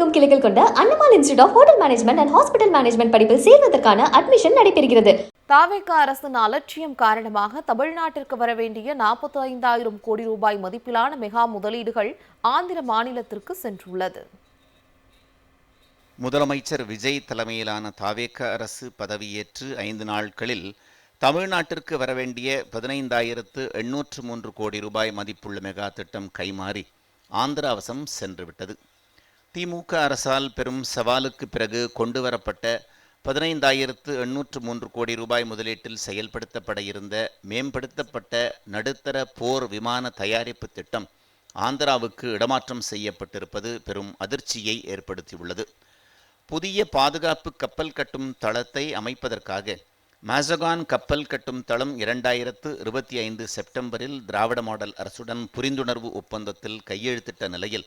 தமிழகமெங்கும் கிளைகள் கொண்ட Annamal institute of hotel management and hospital management படிப்பில் சேர்வதற்கான அட்மிஷன் நடைபெறுகிறது. தாவேக அரசின் அலட்சியம் காரணமாக தமிழ்நாட்டிற்கு வர வேண்டிய 45,000 கோடி ரூபாய் மதிப்பிலான மெகா முதலீடுகள் ஆந்திர மாநிலத்திற்கு சென்றுள்ளது. முதலமைச்சர் விஜய் தலைமையிலான தாவேக அரசு பதவியேற்று 5 நாட்களில் தமிழ்நாட்டிற்கு வரவேண்டிய 15,803 கோடி ரூபாய் மதிப்புள்ள மெகா திட்டம் கைமாறி ஆந்திராவசம் சென்றுவிட்டது. திமுக அரசால் பெரும் சவாலுக்கு பிறகு கொண்டுவரப்பட்ட 15,803 கோடி ரூபாய் முதலீட்டில் செயல்படுத்தப்பட இருந்த மேம்படுத்தப்பட்ட நடுத்தர போர் விமான தயாரிப்பு திட்டம் ஆந்திராவுக்கு இடமாற்றம் செய்யப்பட்டிருப்பது பெரும் அதிர்ச்சியை ஏற்படுத்தியுள்ளது. புதிய பாதுகாப்பு கப்பல் கட்டும் தளத்தை அமைப்பதற்காக மாசகான் கப்பல் கட்டும் தளம் 2025 செப்டம்பரில் திராவிட மாடல் அரசுடன் புரிந்துணர்வு ஒப்பந்தத்தில் கையெழுத்திட்ட நிலையில்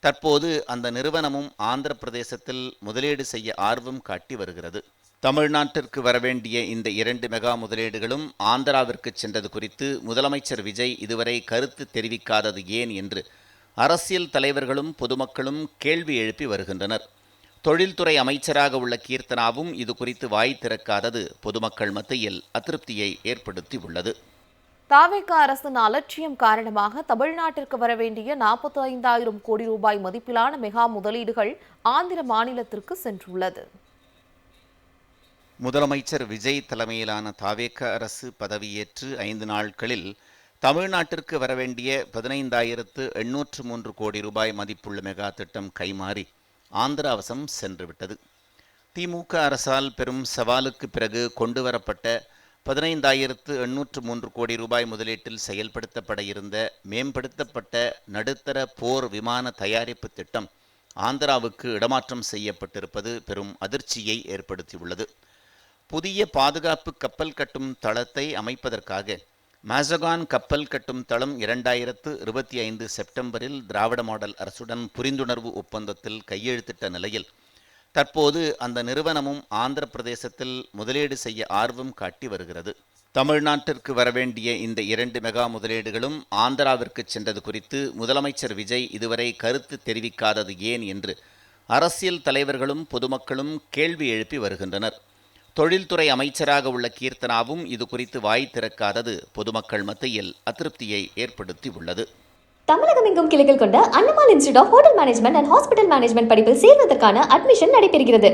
தற்போது அந்த நிறுவனமும் ஆந்திர பிரதேசத்தில் முதலீடு செய்ய ஆர்வம் காட்டி வருகிறது. தமிழ்நாட்டிற்கு வரவேண்டிய இந்த 2 மெகா முதலீடுகளும் ஆந்திராவிற்கு சென்றது குறித்து முதலமைச்சர் விஜய் இதுவரை கருத்து தெரிவிக்காதது ஏன் என்று அரசியல் தலைவர்களும் பொதுமக்களும் கேள்வி எழுப்பி வருகின்றனர். தொழில்துறை அமைச்சராக உள்ள கீர்த்தனாவும் இது குறித்து வாய் திறக்காதது பொதுமக்கள் மத்தியில் அதிருப்தியை ஏற்படுத்தியுள்ளது. தாவேக அரசின் அலட்சியம் காரணமாக தமிழ்நாட்டிற்கு வர வேண்டிய 45,000 கோடி ரூபாய் மதிப்பிலான மெகா முதலீடுகள் ஆந்திர மாநிலத்திற்கு சென்றுள்ளது. முதலமைச்சர் விஜய் தலைமையிலான தாவேக அரசு பதவியேற்று 5 நாட்களில் தமிழ்நாட்டிற்கு வரவேண்டிய 15,803 கோடி ரூபாய் மதிப்புள்ள மெகா திட்டம் கைமாறி ஆந்திராவசம் சென்றுவிட்டது. திமுக அரசால் பெரும் சவாலுக்கு பிறகு கொண்டுவரப்பட்ட 15,803 கோடி ரூபாய் முதலீட்டில் செயல்படுத்தப்பட இருந்த மேம்படுத்தப்பட்ட நடுத்தர போர் விமான தயாரிப்பு திட்டம் ஆந்திராவுக்கு இடமாற்றம் செய்யப்பட்டிருப்பது பெரும் அதிர்ச்சியை ஏற்படுத்தியுள்ளது. புதிய பாதுகாப்பு கப்பல் கட்டும் தளத்தை அமைப்பதற்காக மாசகான் கப்பல் கட்டும் தளம் 2025 செப்டம்பரில் திராவிட மாடல் அரசுடன் புரிந்துணர்வு ஒப்பந்தத்தில் கையெழுத்திட்ட நிலையில் தற்போது அந்த நிறுவனமும் ஆந்திர பிரதேசத்தில் முதலீடு செய்ய ஆர்வம் காட்டி வருகிறது. தமிழ்நாட்டிற்கு வரவேண்டிய இந்த 2 மெகா முதலீடுகளும் ஆந்திராவிற்கு சென்றது குறித்து முதலமைச்சர் விஜய் இதுவரை கருத்து தெரிவிக்காதது ஏன் என்று அரசியல் தலைவர்களும் பொதுமக்களும் கேள்வி எழுப்பி வருகின்றனர். தொழில்துறை அமைச்சராக உள்ள கீர்த்தனாவும் இது குறித்து வாய் திறக்காதது பொதுமக்கள் மத்தியில் அதிருப்தியை ஏற்படுத்தியுள்ளது. தமிழகமெங்கும் கிளைகள் கொண்ட Annamal institute of hotel management and hospital management படிப்பில் சேர்வதற்கான அட்மிஷன் நடைபெறுகிறது.